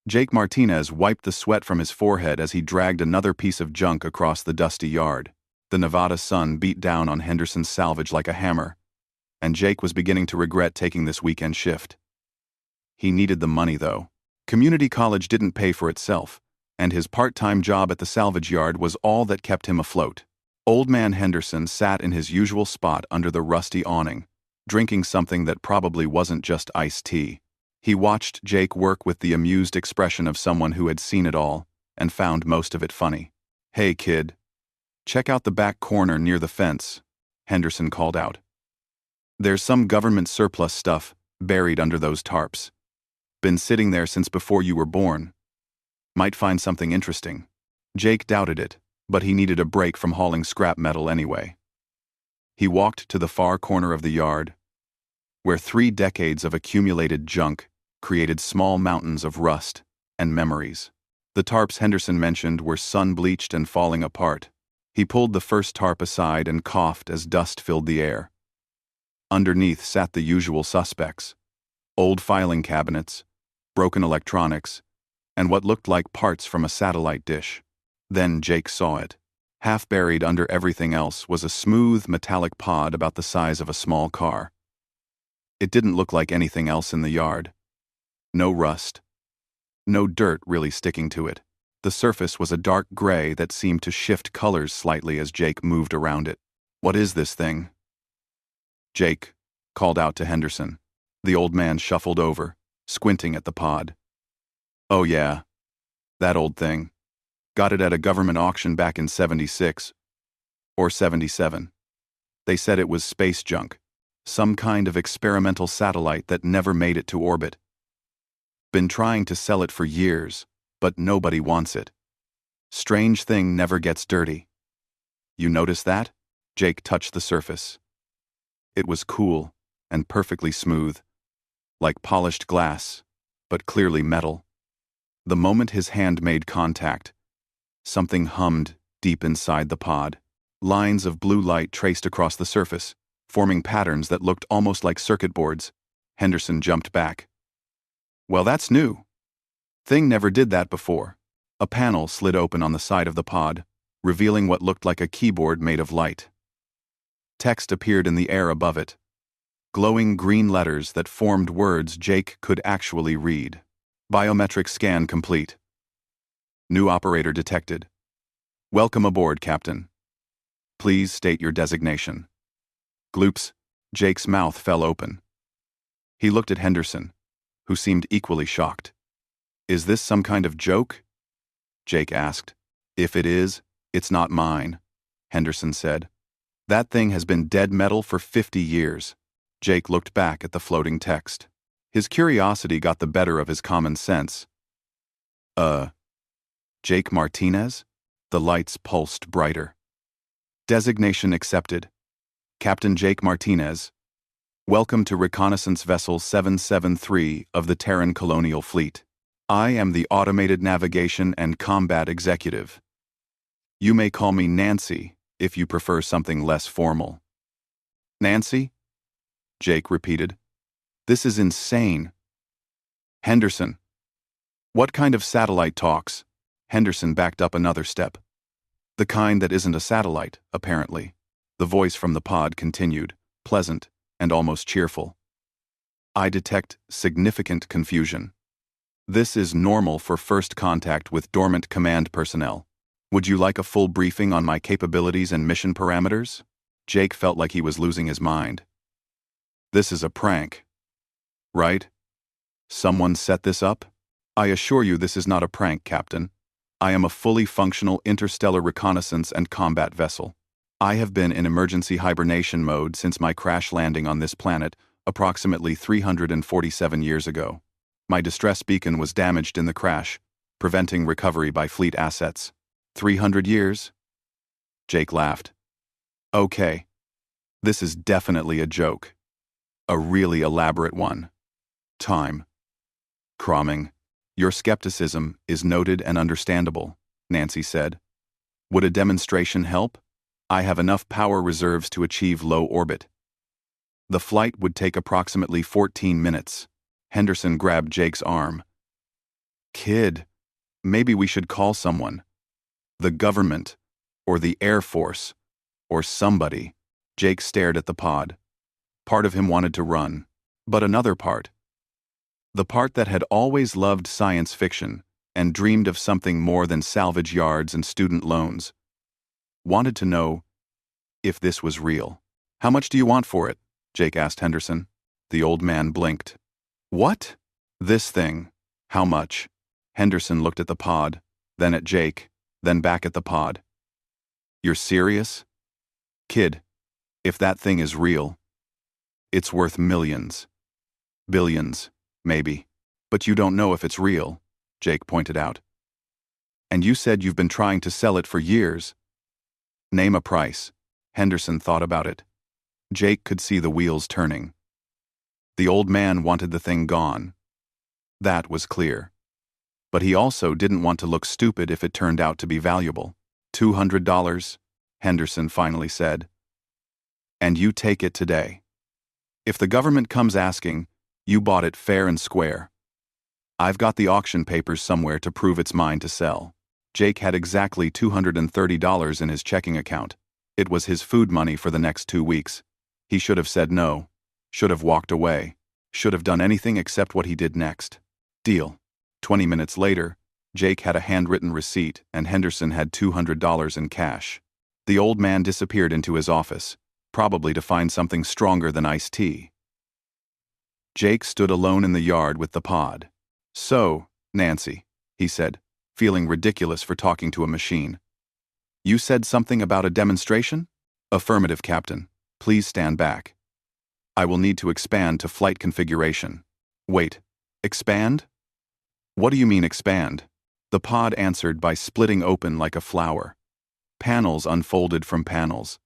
Jake Martinez wiped the sweat from his forehead as he dragged another piece of junk across the dusty yard. The Nevada sun beat down on Henderson's salvage like a hammer, and Jake was beginning to regret taking this weekend shift. He needed the money, though. Community college didn't pay for itself, and his part-time job at the salvage yard was all that kept him afloat. Old man Henderson sat in his usual spot under the rusty awning, drinking something that probably wasn't just iced tea. He watched Jake work with the amused expression of someone who had seen it all and found most of it funny. "Hey, kid. Check out the back corner near the fence," Henderson called out. "There's some government surplus stuff buried under those tarps. Been sitting there since before you were born. Might find something interesting." Jake doubted it, but he needed a break from hauling scrap metal anyway. He walked to the far corner of the yard, where 3 decades of accumulated junk created small mountains of rust and memories. The tarps Henderson mentioned were sun-bleached and falling apart. He pulled the first tarp aside and coughed as dust filled the air. Underneath sat the usual suspects: old filing cabinets, broken electronics, and what looked like parts from a satellite dish. Then Jake saw it. Half buried under everything else was a smooth, metallic pod about the size of a small car. It didn't look like anything else in the yard. No rust. No dirt really sticking to it. The surface was a dark gray that seemed to shift colors slightly as Jake moved around it. "What is this thing?" Jake called out to Henderson. The old man shuffled over, squinting at the pod. "Oh yeah, that old thing. Got it at a government auction back in 76 or 77. They said it was space junk, some kind of experimental satellite that never made it to orbit. Been trying to sell it for years, but nobody wants it. Strange thing never gets dirty. You notice that?" Jake touched the surface. It was cool and perfectly smooth, like polished glass, but clearly metal. The moment his hand made contact, something hummed deep inside the pod. Lines of blue light traced across the surface, forming patterns that looked almost like circuit boards. Henderson jumped back. "Well, that's new. Thing never did that before." A panel slid open on the side of the pod, revealing what looked like a keyboard made of light. Text appeared in the air above it. Glowing green letters that formed words Jake could actually read. "Biometric scan complete. New operator detected. Welcome aboard, Captain. Please state your designation." Gloops, Jake's mouth fell open. He looked at Henderson, who seemed equally shocked. "Is this some kind of joke?" Jake asked. "If it is, it's not mine," Henderson said. "That thing has been dead metal for 50 years. Jake looked back at the floating text. His curiosity got the better of his common sense. Jake Martinez?" The lights pulsed brighter. "Designation accepted. Captain Jake Martinez. Welcome to Reconnaissance Vessel 773 of the Terran Colonial Fleet. I am the Automated Navigation and Combat Executive. You may call me Nancy if you prefer something less formal." "Nancy?" Jake repeated. "This is insane." "Henderson. What kind of satellite talks?" Henderson backed up another step. "The kind that isn't a satellite, apparently." The voice from the pod continued, pleasant and almost cheerful. "I detect significant confusion. This is normal for first contact with dormant command personnel. Would you like a full briefing on my capabilities and mission parameters?" Jake felt like he was losing his mind. "This is a prank. Right? Someone set this up? I assure you this is not a prank, Captain. I am a fully functional interstellar reconnaissance and combat vessel. I have been in emergency hibernation mode since my crash landing on this planet approximately 347 years ago. My distress beacon was damaged in the crash, preventing recovery by fleet assets. 300 years?" Jake laughed. "Okay. This is definitely a joke. A really elaborate one. Time. Cromming. Your skepticism is noted and understandable," Nancy said. "Would a demonstration help? I have enough power reserves to achieve low orbit." The flight would take approximately 14 minutes. Henderson grabbed Jake's arm. Kid, maybe we should call someone. The government, or the Air Force, or somebody. Jake stared at the pod. Part of him wanted to run, but another part, the part that had always loved science fiction and dreamed of something more than salvage yards and student loans, wanted to know if this was real. How much do you want for it? Jake asked Henderson. The old man blinked. What? This thing. How much? Henderson looked at the pod, then at Jake, then back at the pod. You're serious? Kid, if that thing is real, it's worth millions. Billions, maybe. But you don't know if it's real, Jake pointed out. And you said you've been trying to sell it for years. Name a price. Henderson thought about it. Jake could see the wheels turning. The old man wanted the thing gone. That was clear. But he also didn't want to look stupid if it turned out to be valuable. $200, Henderson finally said. And you take it today. If the government comes asking, you bought it fair and square. I've got the auction papers somewhere to prove it's mine to sell. Jake had exactly $230 in his checking account. It was his food money for the next 2 weeks. He should have said no, should have walked away, should have done anything except what he did next. Deal. 20 minutes later, Jake had a handwritten receipt and Henderson had $200 in cash. The old man disappeared into his office, probably to find something stronger than iced tea. Jake stood alone in the yard with the pod. So, Nancy, he said, feeling ridiculous for talking to a machine. You said something about a demonstration? Affirmative, Captain. Please stand back. I will need to expand to flight configuration. Wait, expand? What do you mean expand? The pod answered by splitting open like a flower. Panels unfolded from panels.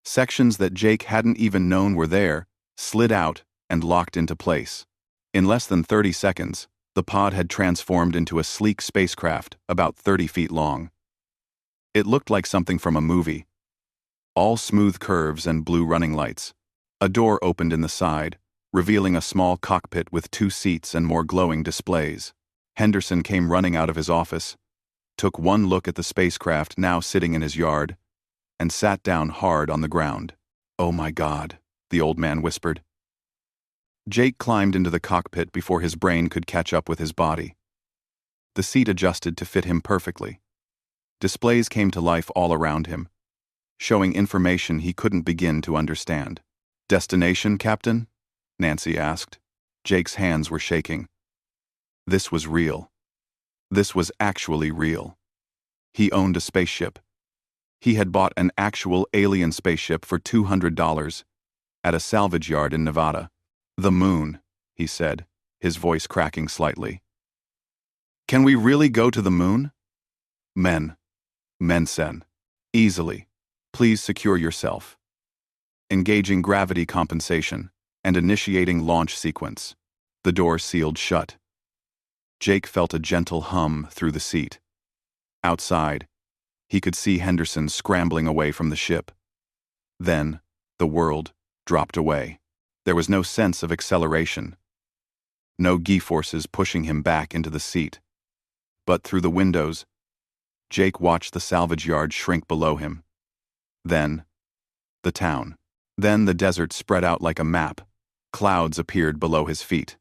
Sections that Jake hadn't even known were there slid out and locked into place. In less than 30 seconds, the pod had transformed into a sleek spacecraft about 30 feet long. It looked like something from a movie. All smooth curves and blue running lights. A door opened in the side, revealing a small cockpit with 2 seats and more glowing displays. Henderson came running out of his office, took one look at the spacecraft now sitting in his yard, and sat down hard on the ground. Oh my God, the old man whispered. Jake climbed into the cockpit before his brain could catch up with his body. The seat adjusted to fit him perfectly. Displays came to life all around him, showing information he couldn't begin to understand. Destination, Captain? Nancy asked. Jake's hands were shaking. This was real. This was actually real. He owned a spaceship. He had bought an actual alien spaceship for $200 at a salvage yard in Nevada. The moon, he said, his voice cracking slightly. Can we really go to the moon? Mensen. Easily. Please secure yourself. Engaging gravity compensation and initiating launch sequence. The door sealed shut. Jake felt a gentle hum through the seat. Outside, he could see Henderson scrambling away from the ship. Then, the world dropped away. There was no sense of acceleration. No G-forces pushing him back into the seat. But through the windows, Jake watched the salvage yard shrink below him. Then, the town. Then the desert spread out like a map. Clouds appeared below his feet.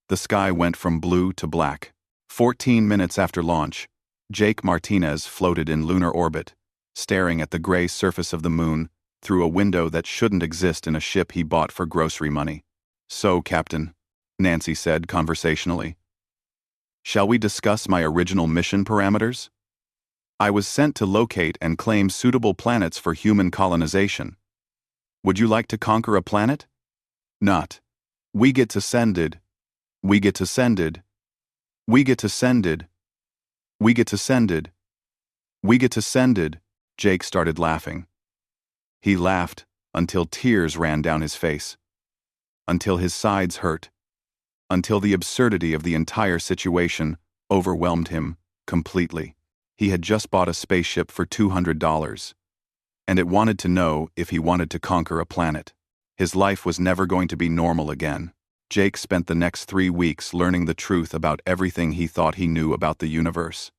The sky went from blue to black. 14 minutes after launch, Jake Martinez floated in lunar orbit, staring at the gray surface of the moon through a window that shouldn't exist in a ship he bought for grocery money. So, Captain, Nancy said conversationally, shall we discuss my original mission parameters? I was sent to locate and claim suitable planets for human colonization. Would you like to conquer a planet? Not. We get to sended. We get to sended. We get to sended. We get to sended. We get to sended. Jake started laughing. He laughed until tears ran down his face, until his sides hurt, until the absurdity of the entire situation overwhelmed him completely. He had just bought a spaceship for $200, and it wanted to know if he wanted to conquer a planet. His life was never going to be normal again. Jake spent the next 3 weeks learning the truth about everything he thought he knew about the universe.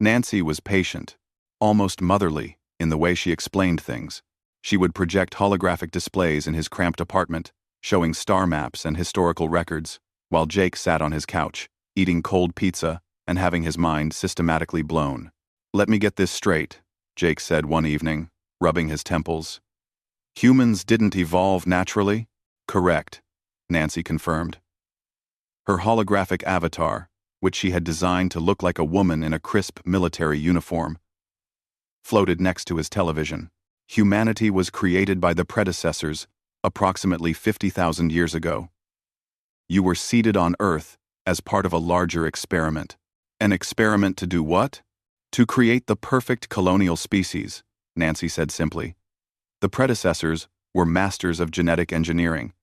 Nancy was patient, almost motherly, in the way she explained things. She would project holographic displays in his cramped apartment, showing star maps and historical records, while Jake sat on his couch, eating cold pizza and having his mind systematically blown. "Let me get this straight," Jake said one evening, rubbing his temples. "Humans didn't evolve naturally?" "Correct," Nancy confirmed. Her holographic avatar, which she had designed to look like a woman in a crisp military uniform, floated next to his television. Humanity was created by the predecessors approximately 50,000 years ago. You were seeded on Earth as part of a larger experiment. An experiment to do what? To create the perfect colonial species, Nancy said simply. The predecessors were masters of genetic engineering.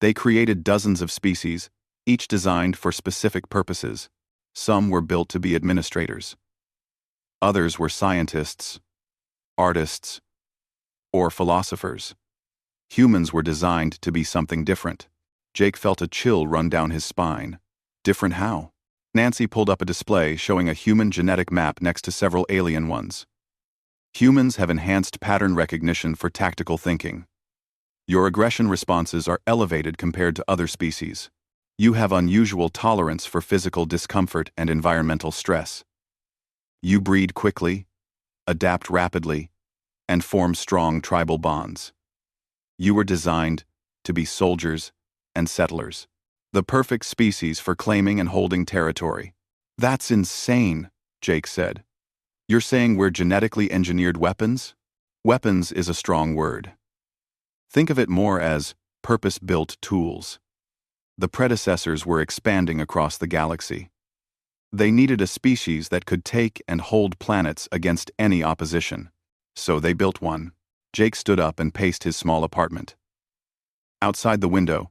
They created dozens of species, each designed for specific purposes. Some were built to be administrators. Others were scientists, artists, or philosophers. Humans were designed to be something different. Jake felt a chill run down his spine. Different how? Nancy pulled up a display showing a human genetic map next to several alien ones. Humans have enhanced pattern recognition for tactical thinking. Your aggression responses are elevated compared to other species. You have unusual tolerance for physical discomfort and environmental stress. You breed quickly, adapt rapidly, and form strong tribal bonds. You were designed to be soldiers and settlers. The perfect species for claiming and holding territory. That's insane, Jake said. You're saying we're genetically engineered weapons? Weapons is a strong word. Think of it more as purpose-built tools. The predecessors were expanding across the galaxy. They needed a species that could take and hold planets against any opposition. So they built one. Jake stood up and paced his small apartment. Outside the window,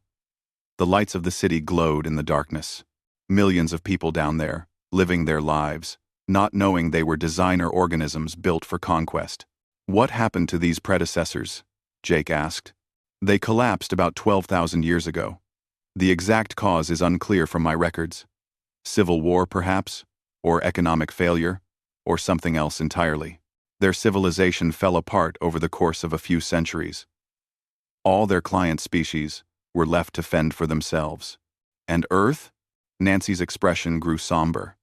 the lights of the city glowed in the darkness. Millions of people down there, living their lives, not knowing they were designer organisms built for conquest. What happened to these predecessors? Jake asked. They collapsed about 12,000 years ago. The exact cause is unclear from my records. Civil war, perhaps? Or economic failure? Or something else entirely? Their civilization fell apart over the course of a few centuries. All their client species were left to fend for themselves. And Earth? Nancy's expression grew somber.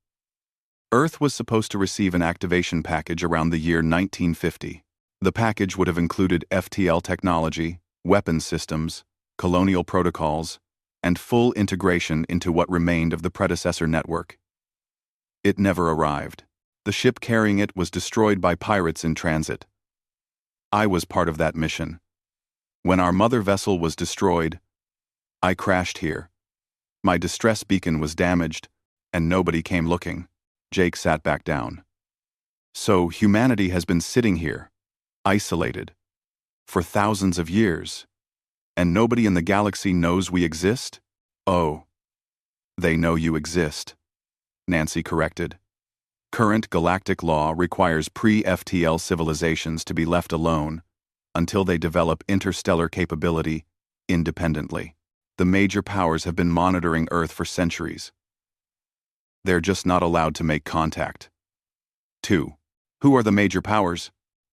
Earth was supposed to receive an activation package around the year 1950. The package would have included FTL technology, weapons systems, colonial protocols, and full integration into what remained of the predecessor network. It never arrived. The ship carrying it was destroyed by pirates in transit. I was part of that mission. When our mother vessel was destroyed, I crashed here. My distress beacon was damaged, and nobody came looking. Jake sat back down. So humanity has been sitting here, isolated, for thousands of years, and nobody in the galaxy knows we exist? Oh, they know you exist, Nancy corrected. Current galactic law requires pre-FTL civilizations to be left alone until they develop interstellar capability independently. The major powers have been monitoring Earth for centuries. They're just not allowed to make contact. 2. Who are the major powers?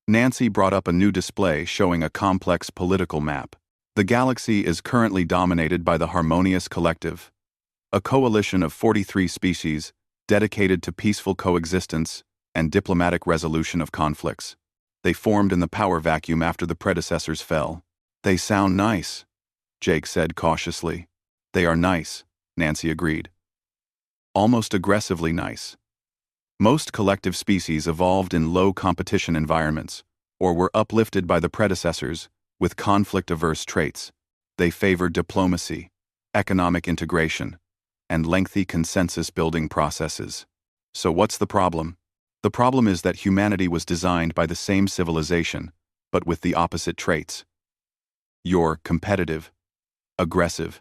Nancy brought up a new display showing a complex political map. The galaxy is currently dominated by the Harmonious Collective, a coalition of 43 species dedicated to peaceful coexistence and diplomatic resolution of conflicts. They formed in the power vacuum after the predecessors fell. They sound nice, Jake said cautiously. They are nice, Nancy agreed. Almost aggressively nice. Most collective species evolved in low competition environments, or were uplifted by the predecessors with conflict-averse traits. They favored diplomacy, economic integration, and lengthy consensus-building processes. So what's the problem? The problem is that humanity was designed by the same civilization, but with the opposite traits. You're competitive, aggressive,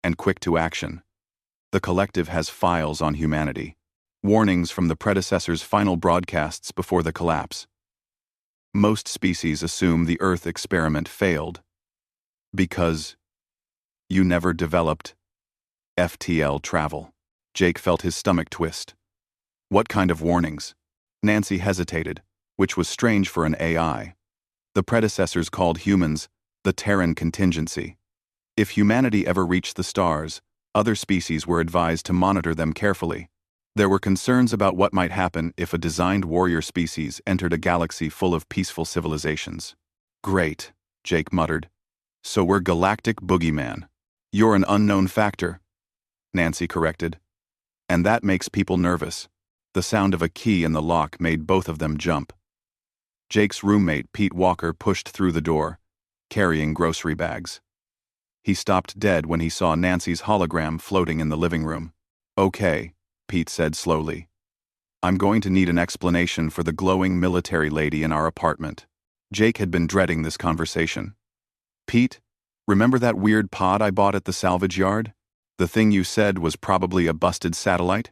and quick to action. The collective has files on humanity, warnings from the predecessor's final broadcasts before the collapse. Most species assume the Earth experiment failed because You never developed FTL travel. Jake felt his stomach twist. What kind of warnings? Nancy hesitated, which was strange for an AI. The predecessors called humans the Terran contingency. If humanity ever reached the stars, other species were advised to monitor them carefully. There were concerns about what might happen if a designed warrior species entered a galaxy full of peaceful civilizations. Great, Jake muttered. So we're galactic boogeyman. You're an unknown factor, Nancy corrected. And that makes people nervous. The sound of a key in the lock made both of them jump. Jake's roommate, Pete Walker, pushed through the door, carrying grocery bags. He stopped dead when he saw Nancy's hologram floating in the living room. Okay, Pete said slowly. I'm going to need an explanation for the glowing military lady in our apartment. Jake had been dreading this conversation. Pete, remember that weird pod I bought at the salvage yard? The thing you said was probably a busted satellite?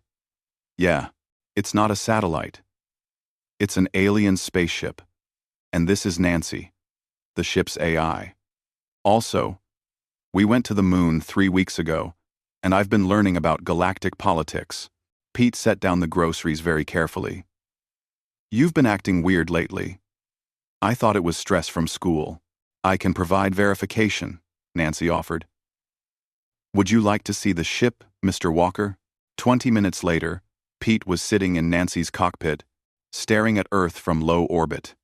Yeah, it's not a satellite. It's an alien spaceship. And this is Nancy, the ship's AI. Also, we went to the moon 3 weeks ago, and I've been learning about galactic politics. Pete set down the groceries very carefully. You've been acting weird lately. I thought it was stress from school. I can provide verification, Nancy offered. Would you like to see the ship, Mr. Walker? 20 minutes later, Pete was sitting in Nancy's cockpit, staring at Earth from low orbit.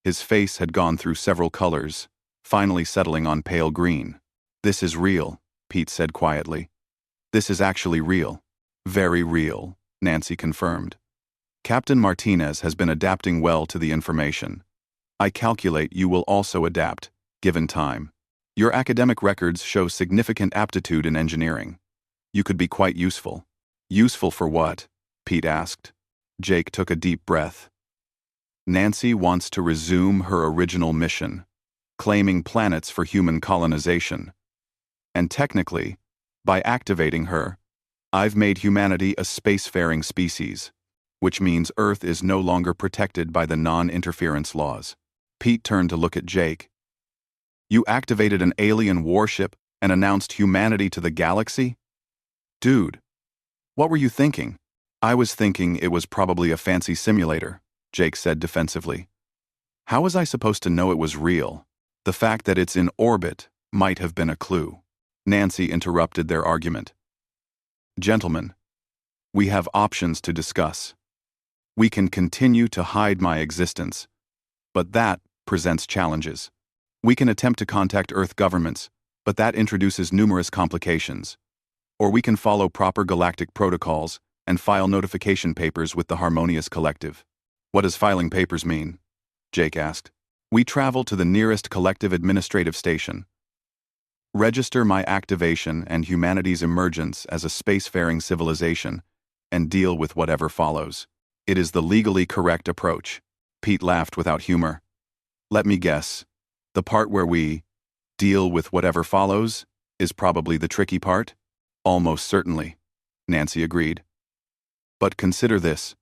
His face had gone through several colors, finally settling on pale green. This is real, Pete said quietly. This is actually real. Very real, Nancy confirmed. Captain Martinez has been adapting well to the information. I calculate you will also adapt, given time. Your academic records show significant aptitude in engineering. You could be quite useful. Useful for what? Pete asked. Jake took a deep breath. Nancy wants to resume her original mission, claiming planets for human colonization. And technically, by activating her, I've made humanity a spacefaring species, which means Earth is no longer protected by the non-interference laws. Pete turned to look at Jake. You activated an alien warship and announced humanity to the galaxy? Dude, what were you thinking? I was thinking it was probably a fancy simulator, Jake said defensively. How was I supposed to know it was real? The fact that it's in orbit might have been a clue. Nancy interrupted their argument. Gentlemen, we have options to discuss. We can continue to hide my existence, but that presents challenges. We can attempt to contact Earth governments, but that introduces numerous complications. Or we can follow proper galactic protocols and file notification papers with the Harmonious Collective. What does filing papers mean? Jake asked. We travel to the nearest collective administrative station. Register my activation and humanity's emergence as a spacefaring civilization, and deal with whatever follows. It is the legally correct approach. Pete laughed without humor. Let me guess. The part where we deal with whatever follows is probably the tricky part? Almost certainly, Nancy agreed. But consider this.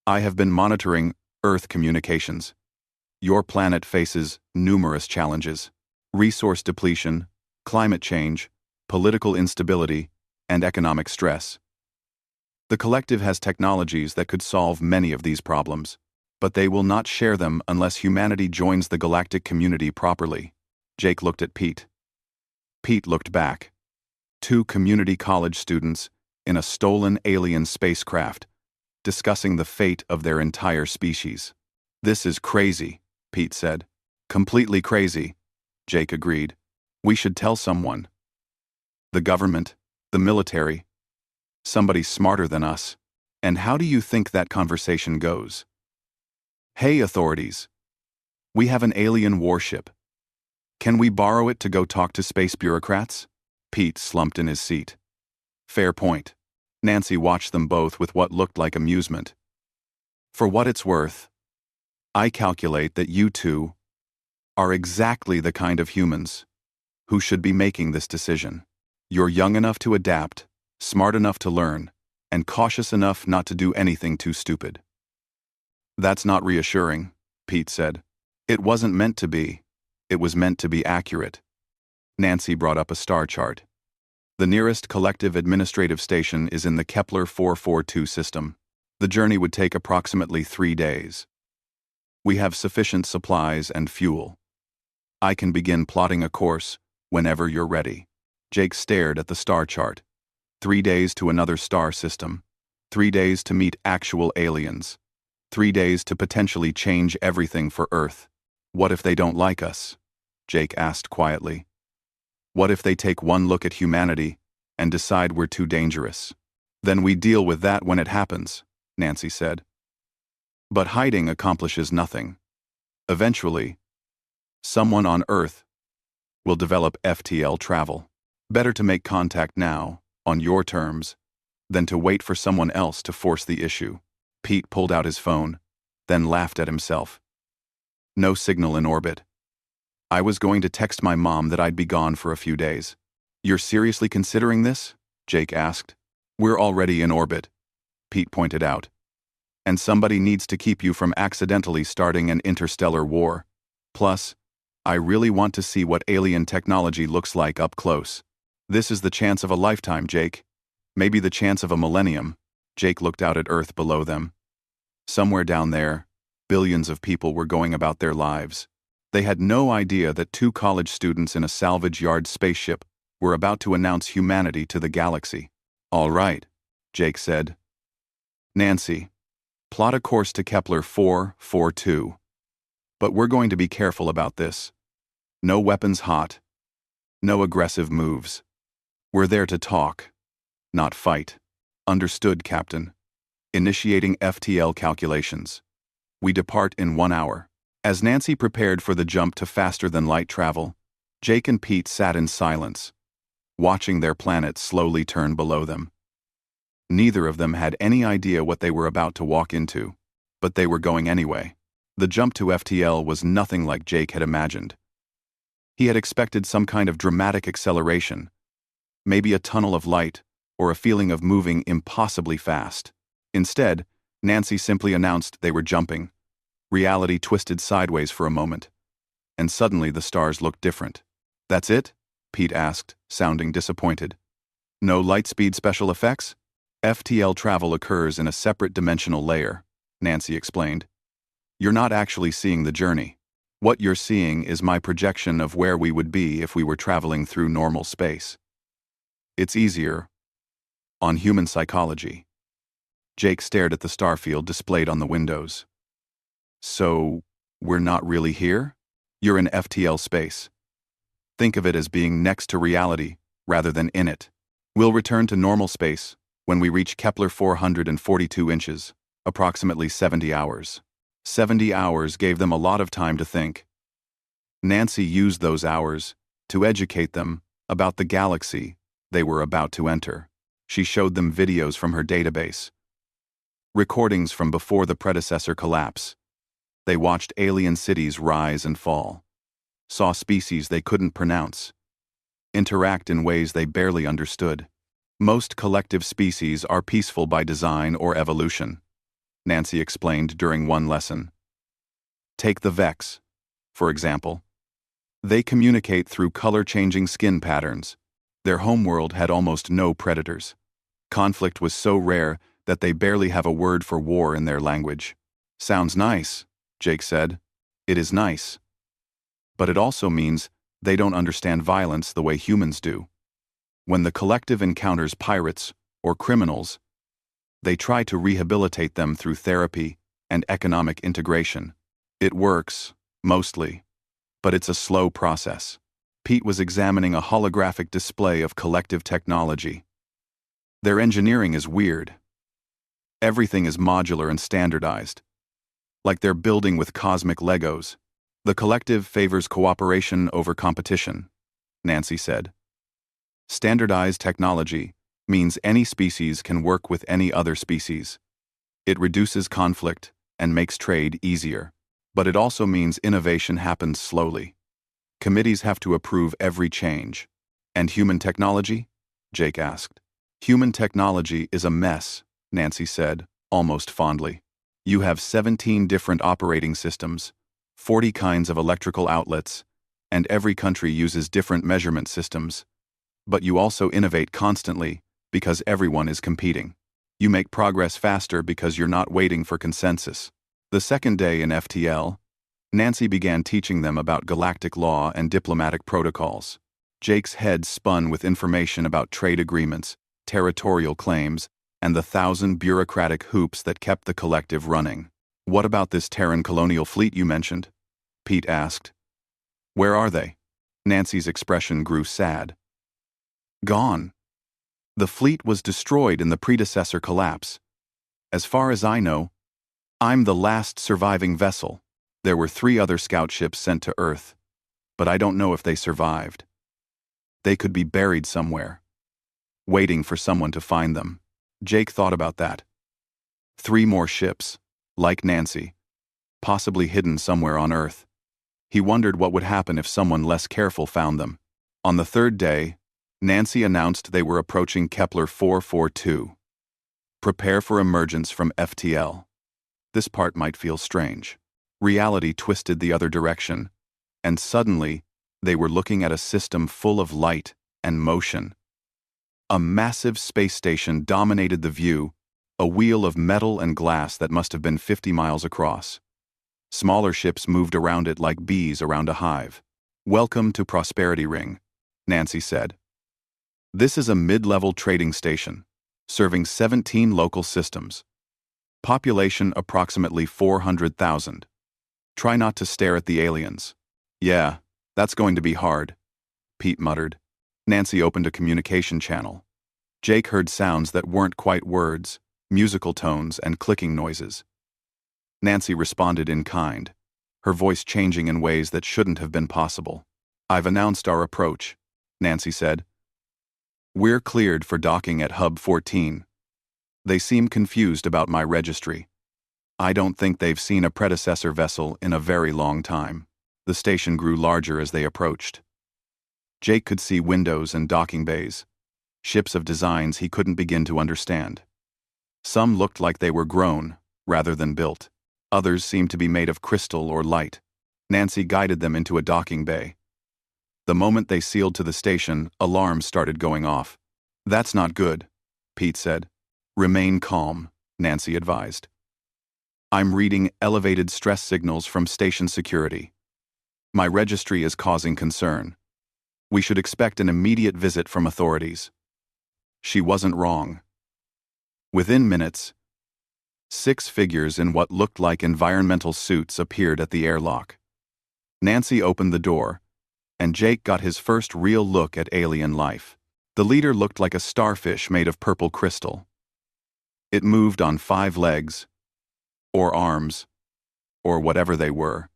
I have been monitoring Earth communications. Your planet faces numerous challenges: resource depletion, climate change, political instability, and economic stress. The collective has technologies that could solve many of these problems, but they will not share them unless humanity joins the galactic community properly. Jake looked at Pete. Pete looked back. 2 community college students in a stolen alien spacecraft, discussing the fate of their entire species. This is crazy, Pete said. Completely crazy, Jake agreed. We should tell someone. The government, the military, somebody smarter than us. And how do you think that conversation goes? Hey, authorities. We have an alien warship. Can we borrow it to go talk to space bureaucrats? Pete slumped in his seat. Fair point. Nancy watched them both with what looked like amusement. For what it's worth, I calculate that you two are exactly the kind of humans who should be making this decision. You're young enough to adapt, smart enough to learn, and cautious enough not to do anything too stupid. That's not reassuring, Pete said. It wasn't meant to be. It was meant to be accurate. Nancy brought up a star chart. The nearest collective administrative station is in the Kepler 442 system. The journey would take approximately 3 days. We have sufficient supplies and fuel. I can begin plotting a course whenever you're ready. Jake stared at the star chart. 3 days to another star system. 3 days to meet actual aliens. 3 days to potentially change everything for Earth. What if they don't like us? Jake asked quietly. What if they take one look at humanity and decide we're too dangerous? Then we deal with that when it happens, Nancy said. But hiding accomplishes nothing. Eventually, someone on Earth will develop FTL travel. Better to make contact now, on your terms, than to wait for someone else to force the issue. Pete pulled out his phone, then laughed at himself. No signal in orbit. I was going to text my mom that I'd be gone for a few days. You're seriously considering this? Jake asked. We're already in orbit, Pete pointed out. And somebody needs to keep you from accidentally starting an interstellar war. Plus, I really want to see what alien technology looks like up close. This is the chance of a lifetime, Jake. Maybe the chance of a millennium. Jake looked out at Earth below them. Somewhere down there, billions of people were going about their lives. They had no idea that 2 college students in a salvage yard spaceship were about to announce humanity to the galaxy. All right, Jake said. Nancy, plot a course to Kepler 442. But we're going to be careful about this. No weapons hot. No aggressive moves. We're there to talk, not fight. Understood, Captain. Initiating FTL calculations. We depart in 1 hour. As Nancy prepared for the jump to faster-than-light travel, Jake and Pete sat in silence, watching their planet slowly turn below them. Neither of them had any idea what they were about to walk into, but they were going anyway. The jump to FTL was nothing like Jake had imagined. He had expected some kind of dramatic acceleration, maybe a tunnel of light, or a feeling of moving impossibly fast. Instead, Nancy simply announced they were jumping. Reality twisted sideways for a moment, and suddenly the stars looked different. That's it? Pete asked, sounding disappointed. No light-speed special effects? FTL travel occurs in a separate dimensional layer, Nancy explained. You're not actually seeing the journey. What you're seeing is my projection of where we would be if we were traveling through normal space. It's easier on human psychology. Jake stared at the starfield displayed on the windows. So, we're not really here? You're in FTL space. Think of it as being next to reality, rather than in it. We'll return to normal space when we reach Kepler 442 inches, approximately 70 hours. 70 hours gave them a lot of time to think. Nancy used those hours to educate them about the galaxy they were about to enter. She showed them videos from her database, recordings from before the predecessor collapse. They watched alien cities rise and fall, saw species they couldn't pronounce, interact in ways they barely understood. Most collective species are peaceful by design or evolution, Nancy explained during one lesson. Take the Vex, for example. They communicate through color-changing skin patterns. Their homeworld had almost no predators. Conflict was so rare that they barely have a word for war in their language. Sounds nice, Jake said. It is nice. But it also means they don't understand violence the way humans do. When the collective encounters pirates or criminals, they try to rehabilitate them through therapy and economic integration. It works, mostly, but it's a slow process. Pete was examining a holographic display of collective technology. Their engineering is weird. Everything is modular and standardized, like they're building with cosmic Legos. The collective favors cooperation over competition, Nancy said. Standardized technology means any species can work with any other species. It reduces conflict and makes trade easier. But it also means innovation happens slowly. Committees have to approve every change. And human technology? Jake asked. Human technology is a mess, Nancy said, almost fondly. You have 17 different operating systems, 40 kinds of electrical outlets, and every country uses different measurement systems. But you also innovate constantly because everyone is competing. You make progress faster because you're not waiting for consensus. The second day in FTL, Nancy began teaching them about galactic law and diplomatic protocols. Jake's head spun with information about trade agreements, territorial claims, and the 1,000 bureaucratic hoops that kept the collective running. "What about this Terran colonial fleet you mentioned?" Pete asked. "Where are they?" Nancy's expression grew sad. "Gone. The fleet was destroyed in the predecessor collapse. As far as I know, I'm the last surviving vessel. There were 3 other scout ships sent to Earth, but I don't know if they survived. They could be buried somewhere, waiting for someone to find them." Jake thought about that. 3 more ships, like Nancy, possibly hidden somewhere on Earth. He wondered what would happen if someone less careful found them. On the third day, Nancy announced they were approaching Kepler 442. Prepare for emergence from FTL. This part might feel strange. Reality twisted the other direction, and suddenly, they were looking at a system full of light and motion. A massive space station dominated the view, a wheel of metal and glass that must have been 50 miles across. Smaller ships moved around it like bees around a hive. "Welcome to Prosperity Ring," Nancy said. "This is a mid-level trading station, serving 17 local systems. Population approximately 400,000. Try not to stare at the aliens." "Yeah, that's going to be hard," Pete muttered. Nancy opened a communication channel. Jake heard sounds that weren't quite words, musical tones and clicking noises. Nancy responded in kind, her voice changing in ways that shouldn't have been possible. "I've announced our approach," Nancy said. "We're cleared for docking at Hub 14. They seem confused about my registry. I don't think they've seen a predecessor vessel in a very long time." The station grew larger as they approached. Jake could see windows and docking bays, ships of designs he couldn't begin to understand. Some looked like they were grown, rather than built. Others seemed to be made of crystal or light. Nancy guided them into a docking bay. The moment they sealed to the station, alarms started going off. "That's not good," Pete said. "Remain calm," Nancy advised. "I'm reading elevated stress signals from station security. My registry is causing concern. We should expect an immediate visit from authorities." She wasn't wrong. Within minutes, 6 figures in what looked like environmental suits appeared at the airlock. Nancy opened the door, and Jake got his first real look at alien life. The leader looked like a starfish made of purple crystal. It moved on 5 legs, or arms, or whatever they were.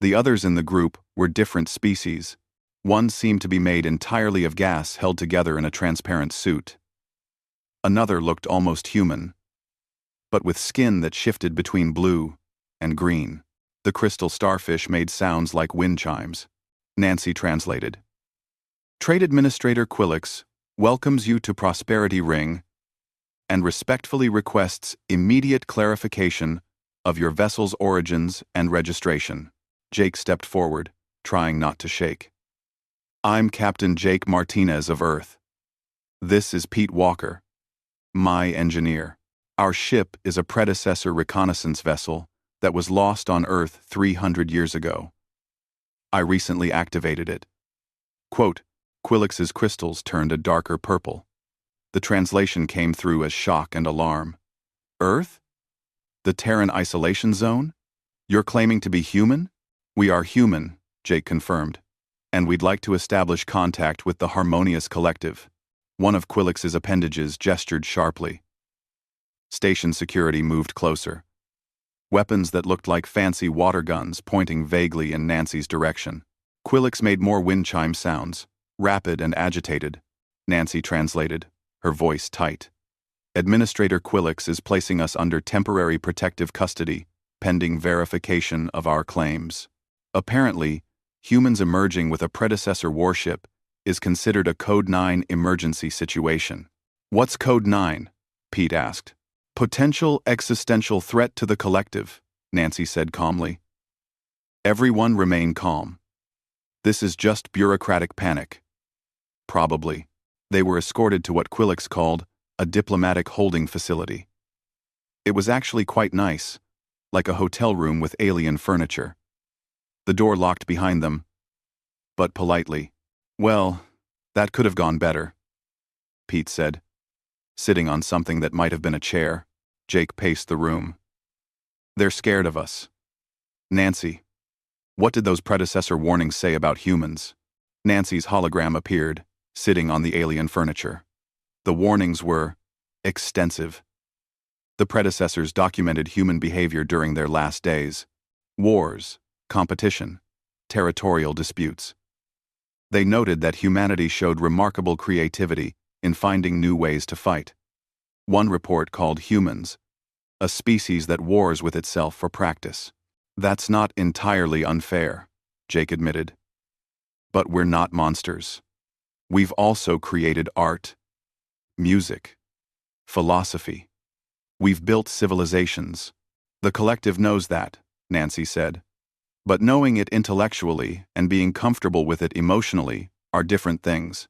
The others in the group were different species. One seemed to be made entirely of gas held together in a transparent suit. Another looked almost human, but with skin that shifted between blue and green. The crystal starfish made sounds like wind chimes. Nancy translated. "Trade Administrator Quillix welcomes you to Prosperity Ring and respectfully requests immediate clarification of your vessel's origins and registration." Jake stepped forward, trying not to shake. "I'm Captain Jake Martinez of Earth. This is Pete Walker, my engineer. Our ship is a predecessor reconnaissance vessel that was lost on Earth 300 years ago. I recently activated it." Quote, Quillix's crystals turned a darker purple. The translation came through as shock and alarm. "Earth? The Terran isolation zone? You're claiming to be human?" "We are human," Jake confirmed, "and we'd like to establish contact with the Harmonious Collective." One of Quillix's appendages gestured sharply. Station security moved closer. Weapons that looked like fancy water guns pointing vaguely in Nancy's direction. Quillix made more wind chime sounds, rapid and agitated. Nancy translated, her voice tight. "Administrator Quillix is placing us under temporary protective custody, pending verification of our claims. Apparently, humans emerging with a predecessor warship is considered a Code 9 emergency situation." "What's Code 9? Pete asked. "Potential existential threat to the collective," Nancy said calmly. "Everyone remain calm. This is just bureaucratic panic. Probably. They were escorted to what Quillix called a diplomatic holding facility. It was actually quite nice, like a hotel room with alien furniture. The door locked behind them, but politely. Well, that could have gone better, Pete said. Sitting on something that might have been a chair, Jake paced the room. They're scared of us. Nancy, what did those predecessor warnings say about humans? Nancy's hologram appeared, sitting on the alien furniture. The warnings were extensive. The predecessors documented human behavior during their last days. Wars, competition, territorial disputes. They noted that humanity showed remarkable creativity in finding new ways to fight. One report called humans a species that wars with itself for practice. That's not entirely unfair, Jake admitted. But we're not monsters. We've also created art, music, philosophy. We've built civilizations. The collective knows that, Nancy said. But knowing it intellectually and being comfortable with it emotionally are different things.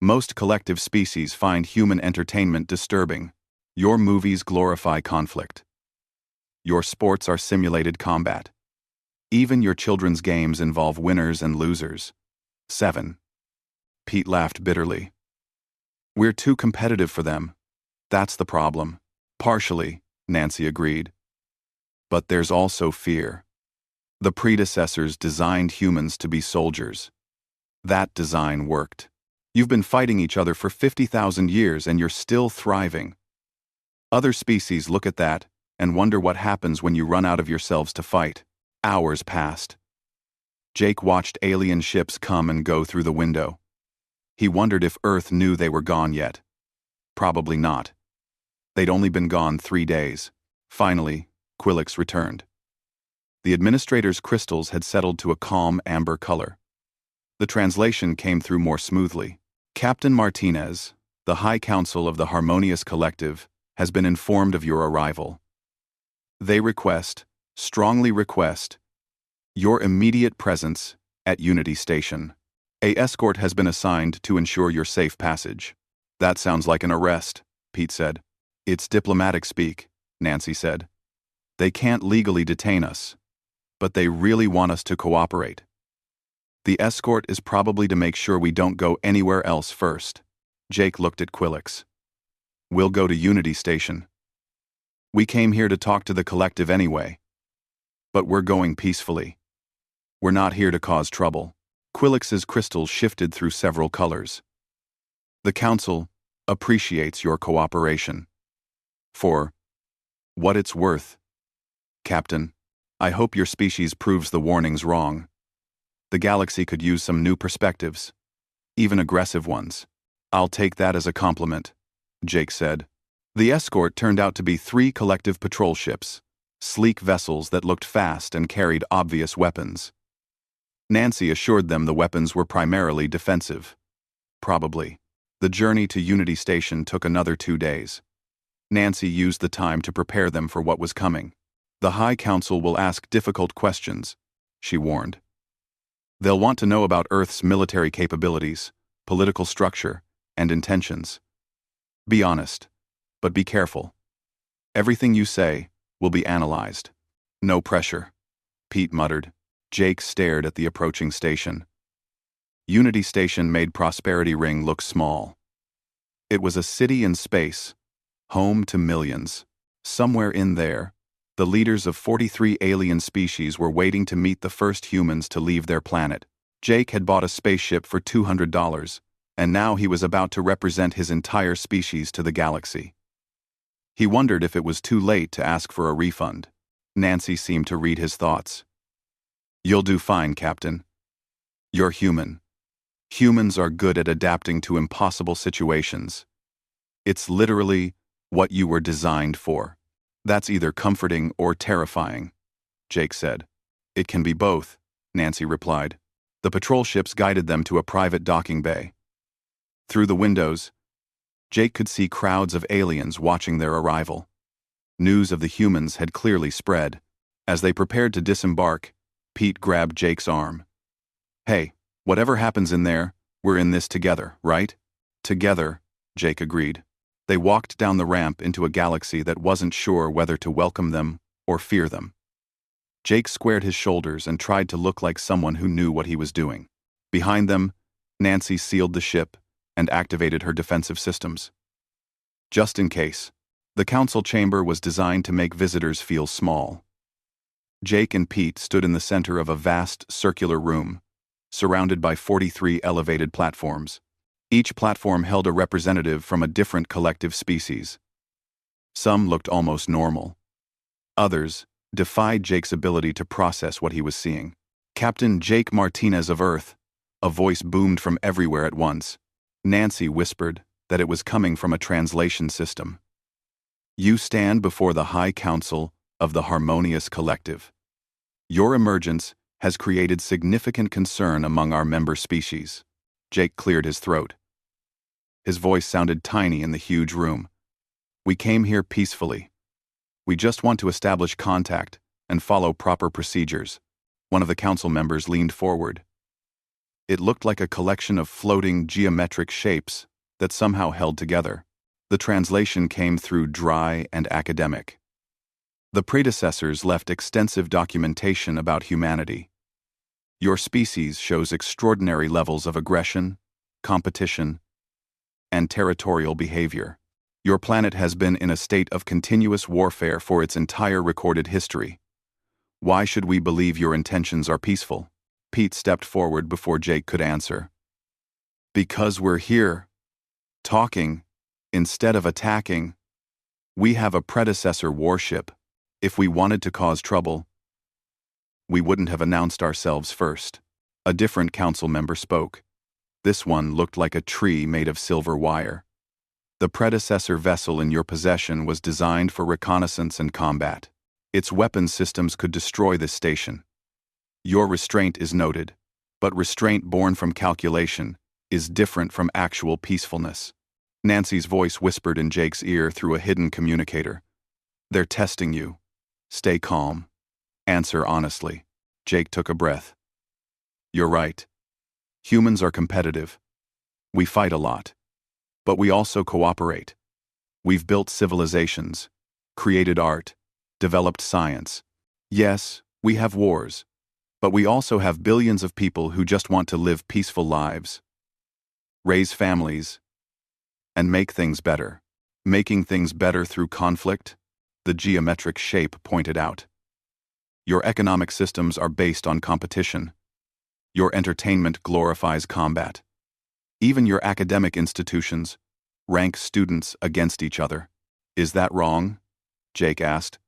Most collective species find human entertainment disturbing. Your movies glorify conflict. Your sports are simulated combat. Even your children's games involve winners and losers. 7. Pete laughed bitterly. We're too competitive for them. That's the problem. Partially, Nancy agreed. But there's also fear. The predecessors designed humans to be soldiers. That design worked. You've been fighting each other for 50,000 years and you're still thriving. Other species look at that and wonder what happens when you run out of yourselves to fight. Hours passed. Jake watched alien ships come and go through the window. He wondered if Earth knew they were gone yet. Probably not. They'd only been gone 3 days. Finally, Quillix returned. The administrator's crystals had settled to a calm amber color. The translation came through more smoothly. Captain Martinez, the High Council of the Harmonious Collective, has been informed of your arrival. They strongly request, your immediate presence at Unity Station. A escort has been assigned to ensure your safe passage. That sounds like an arrest, Pete said. It's diplomatic speak, Nancy said. They can't legally detain us, but they really want us to cooperate. The escort is probably to make sure we don't go anywhere else first. Jake looked at Quillix. We'll go to Unity Station. We came here to talk to the collective anyway. But we're going peacefully. We're not here to cause trouble. Quillix's crystals shifted through several colors. The Council appreciates your cooperation. For what it's worth, Captain, I hope your species proves the warnings wrong. The galaxy could use some new perspectives, even aggressive ones. I'll take that as a compliment, Jake said. The escort turned out to be 3 collective patrol ships, sleek vessels that looked fast and carried obvious weapons. Nancy assured them the weapons were primarily defensive. Probably. The journey to Unity Station took another 2 days. Nancy used the time to prepare them for what was coming. The High Council will ask difficult questions, she warned. They'll want to know about Earth's military capabilities, political structure, and intentions. Be honest, but be careful. Everything you say will be analyzed. No pressure, Pete muttered. Jake stared at the approaching station. Unity Station made Prosperity Ring look small. It was a city in space, home to millions. Somewhere in there, the leaders of 43 alien species were waiting to meet the first humans to leave their planet. Jake had bought a spaceship for $200, and now he was about to represent his entire species to the galaxy. He wondered if it was too late to ask for a refund. Nancy seemed to read his thoughts. You'll do fine, Captain. You're human. Humans are good at adapting to impossible situations. It's literally what you were designed for. That's either comforting or terrifying, Jake said. It can be both, Nancy replied. The patrol ships guided them to a private docking bay. Through the windows, Jake could see crowds of aliens watching their arrival. News of the humans had clearly spread. As they prepared to disembark, Pete grabbed Jake's arm. Hey, whatever happens in there, we're in this together, right? Together, Jake agreed. They walked down the ramp into a galaxy that wasn't sure whether to welcome them or fear them. Jake squared his shoulders and tried to look like someone who knew what he was doing. Behind them, Nancy sealed the ship and activated her defensive systems. Just in case, the council chamber was designed to make visitors feel small. Jake and Pete stood in the center of a vast circular room, surrounded by 43 elevated platforms. Each platform held a representative from a different collective species. Some looked almost normal. Others defied Jake's ability to process what he was seeing. Captain Jake Martinez of Earth, a voice boomed from everywhere at once. Nancy whispered that it was coming from a translation system. You stand before the High Council of the Harmonious Collective. Your emergence has created significant concern among our member species. Jake cleared his throat. His voice sounded tiny in the huge room. We came here peacefully. We just want to establish contact and follow proper procedures. One of the council members leaned forward. It looked like a collection of floating geometric shapes that somehow held together. The translation came through dry and academic. The predecessors left extensive documentation about humanity. Your species shows extraordinary levels of aggression, competition, and territorial behavior. Your planet has been in a state of continuous warfare for its entire recorded history. Why should we believe your intentions are peaceful? Pete stepped forward before Jake could answer. Because we're here, talking, instead of attacking. We have a predecessor warship. If we wanted to cause trouble, we wouldn't have announced ourselves first. A different council member spoke. This one looked like a tree made of silver wire. The predecessor vessel in your possession was designed for reconnaissance and combat. Its weapons systems could destroy this station. Your restraint is noted, but restraint born from calculation is different from actual peacefulness. Nancy's voice whispered in Jake's ear through a hidden communicator. They're testing you. Stay calm. Answer honestly. Jake took a breath. You're right. Humans are competitive. We fight a lot. But we also cooperate. We've built civilizations, created art, developed science. Yes, we have wars, but we also have billions of people who just want to live peaceful lives, raise families, and make things better. Making things better through conflict, the geometric shape pointed out. Your economic systems are based on competition. Your entertainment glorifies combat. Even your academic institutions rank students against each other. Is that wrong? Jake asked.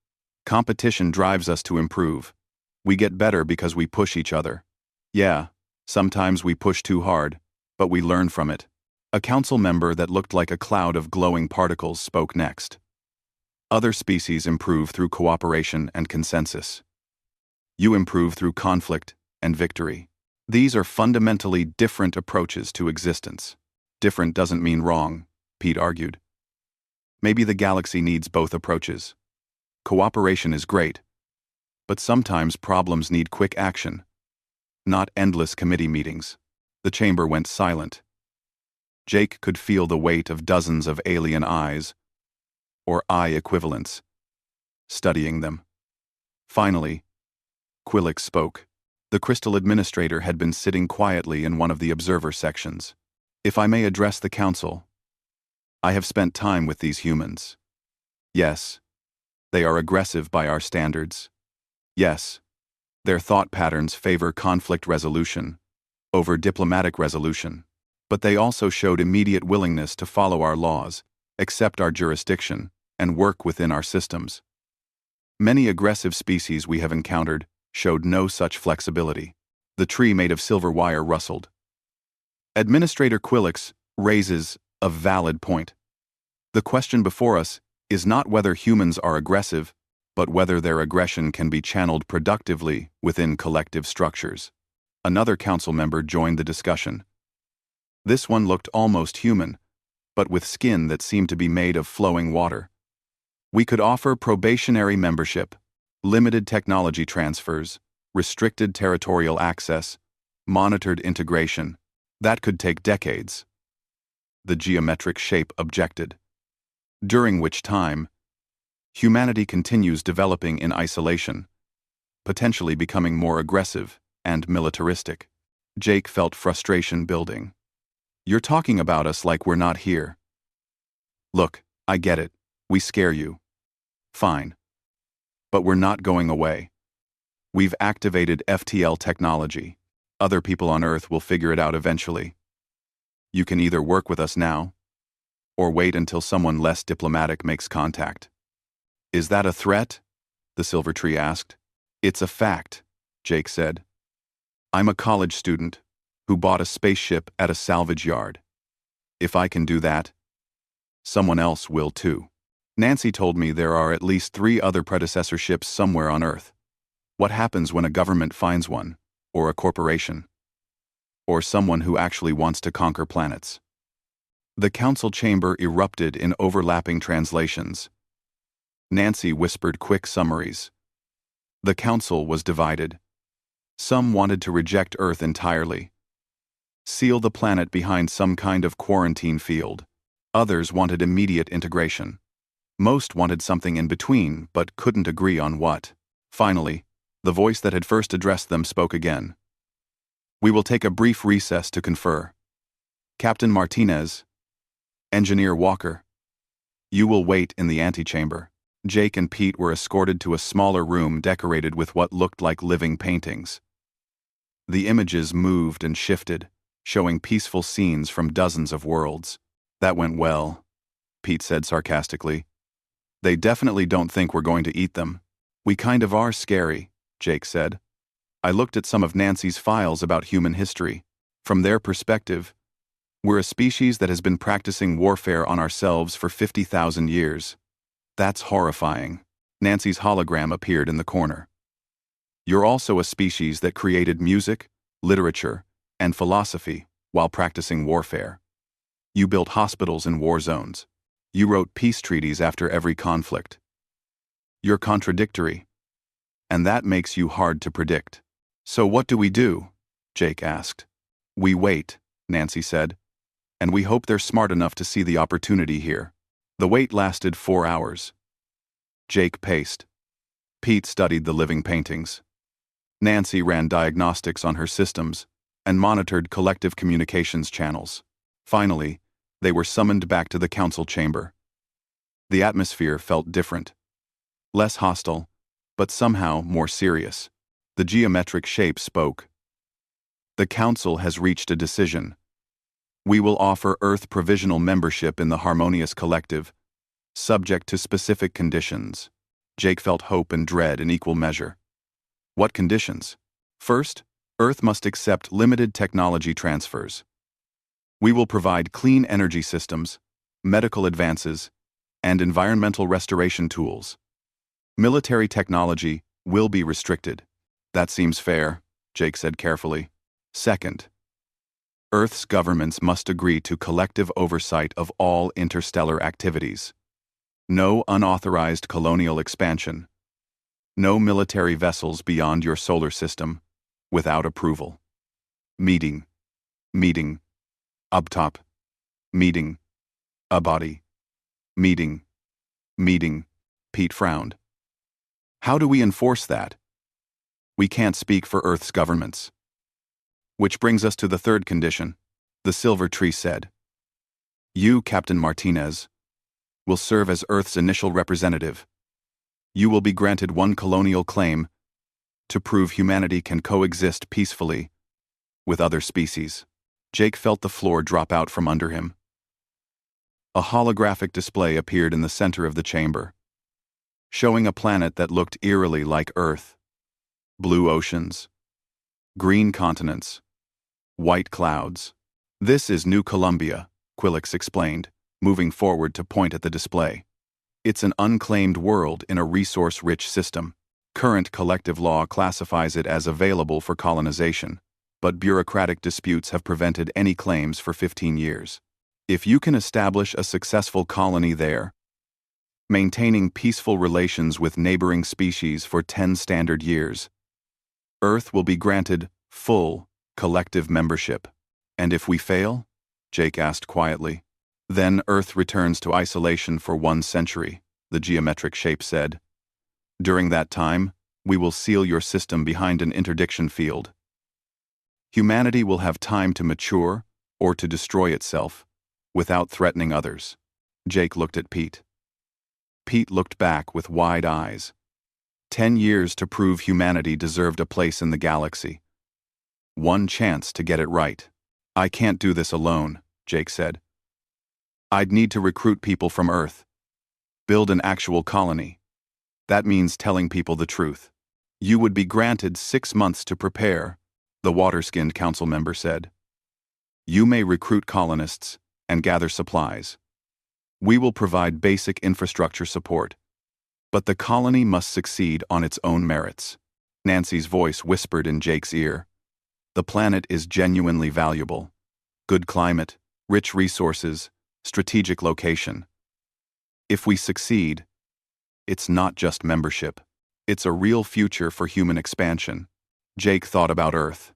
Competition drives us to improve. We get better because we push each other. Yeah, sometimes we push too hard, but we learn from it. A council member that looked like a cloud of glowing particles spoke next. Other species improve through cooperation and consensus. You improve through conflict and victory. These are fundamentally different approaches to existence. Different doesn't mean wrong, Pete argued. Maybe the galaxy needs both approaches. Cooperation is great, but sometimes problems need quick action, not endless committee meetings. The chamber went silent. Jake could feel the weight of dozens of alien eyes, or eye equivalents, studying them. Finally, Quillix spoke. The Crystal Administrator had been sitting quietly in one of the observer sections. If I may address the Council, I have spent time with these humans. Yes, they are aggressive by our standards. Yes, their thought patterns favor conflict resolution over diplomatic resolution. But they also showed immediate willingness to follow our laws, accept our jurisdiction, and work within our systems. Many aggressive species we have encountered showed no such flexibility. The tree made of silver wire rustled. Administrator Quillix raises a valid point. The question before us is not whether humans are aggressive, but whether their aggression can be channeled productively within collective structures. Another council member joined the discussion. This one looked almost human, but with skin that seemed to be made of flowing water. We could offer probationary membership, limited technology transfers, restricted territorial access, monitored integration. That could take decades. The geometric shape objected. During which time, humanity continues developing in isolation, potentially becoming more aggressive and militaristic. Jake felt frustration building. You're talking about us like we're not here. Look, I get it. We scare you. Fine. But we're not going away. We've activated FTL technology. Other people on Earth will figure it out eventually. You can either work with us now, or wait until someone less diplomatic makes contact. Is that a threat? The Silver Tree asked. It's a fact, Jake said. I'm a college student who bought a spaceship at a salvage yard. If I can do that, someone else will too. Nancy told me there are at least 3 other predecessor ships somewhere on Earth. What happens when a government finds one, or a corporation, or someone who actually wants to conquer planets? The council chamber erupted in overlapping translations. Nancy whispered quick summaries. The council was divided. Some wanted to reject Earth entirely, seal the planet behind some kind of quarantine field. Others wanted immediate integration. Most wanted something in between, but couldn't agree on what. Finally, the voice that had first addressed them spoke again. We will take a brief recess to confer. Captain Martinez, Engineer Walker, you will wait in the antechamber. Jake and Pete were escorted to a smaller room decorated with what looked like living paintings. The images moved and shifted, showing peaceful scenes from dozens of worlds. That went well, Pete said sarcastically. They definitely don't think we're going to eat them. We kind of are scary, Jake said. I looked at some of Nancy's files about human history. From their perspective, we're a species that has been practicing warfare on ourselves for 50,000 years. That's horrifying. Nancy's hologram appeared in the corner. You're also a species that created music, literature, and philosophy while practicing warfare. You built hospitals in war zones. You wrote peace treaties after every conflict. You're contradictory, and that makes you hard to predict. So what do we do? Jake asked. We wait, Nancy said, and we hope they're smart enough to see the opportunity here. The wait lasted 4 hours. Jake paced. Pete studied the living paintings. Nancy ran diagnostics on her systems and monitored collective communications channels. Finally, they were summoned back to the council chamber. The atmosphere felt different. Less hostile, but somehow more serious. The geometric shape spoke. The council has reached a decision. We will offer Earth provisional membership in the Harmonious Collective, subject to specific conditions. Jake felt hope and dread in equal measure. What conditions? First, Earth must accept limited technology transfers. We will provide clean energy systems, medical advances, and environmental restoration tools. Military technology will be restricted. That seems fair, Jake said carefully. Second, Earth's governments must agree to collective oversight of all interstellar activities. No unauthorized colonial expansion. No military vessels beyond your solar system, without approval. Meeting. Meeting. Up top. Meeting. A body. Meeting. Meeting. Pete frowned. How do we enforce that? We can't speak for Earth's governments. Which brings us to the third condition, the Silver Tree said. You, Captain Martinez, will serve as Earth's initial representative. You will be granted one colonial claim to prove humanity can coexist peacefully with other species. Jake felt the floor drop out from under him. A holographic display appeared in the center of the chamber, showing a planet that looked eerily like Earth. Blue oceans, green continents, white clouds. This is New Columbia, Quillix explained, moving forward to point at the display. It's an unclaimed world in a resource-rich system. Current collective law classifies it as available for colonization, but bureaucratic disputes have prevented any claims for 15 years. If you can establish a successful colony there, maintaining peaceful relations with neighboring species for 10 standard years, Earth will be granted full Collective membership. And if we fail? Jake asked quietly. Then Earth returns to isolation for 1 century, the geometric shape said. During that time, we will seal your system behind an interdiction field. Humanity will have time to mature or to destroy itself without threatening others. Jake looked at Pete. Pete looked back with wide eyes. 10 years to prove humanity deserved a place in the galaxy. One chance to get it right. I can't do this alone, Jake said. I'd need to recruit people from Earth. Build an actual colony. That means telling people the truth. You would be granted 6 months to prepare, the water-skinned council member said. You may recruit colonists and gather supplies. We will provide basic infrastructure support. But the colony must succeed on its own merits. Nancy's voice whispered in Jake's ear. The planet is genuinely valuable. Good climate, rich resources, strategic location. If we succeed, it's not just membership. It's a real future for human expansion. Jake thought about Earth.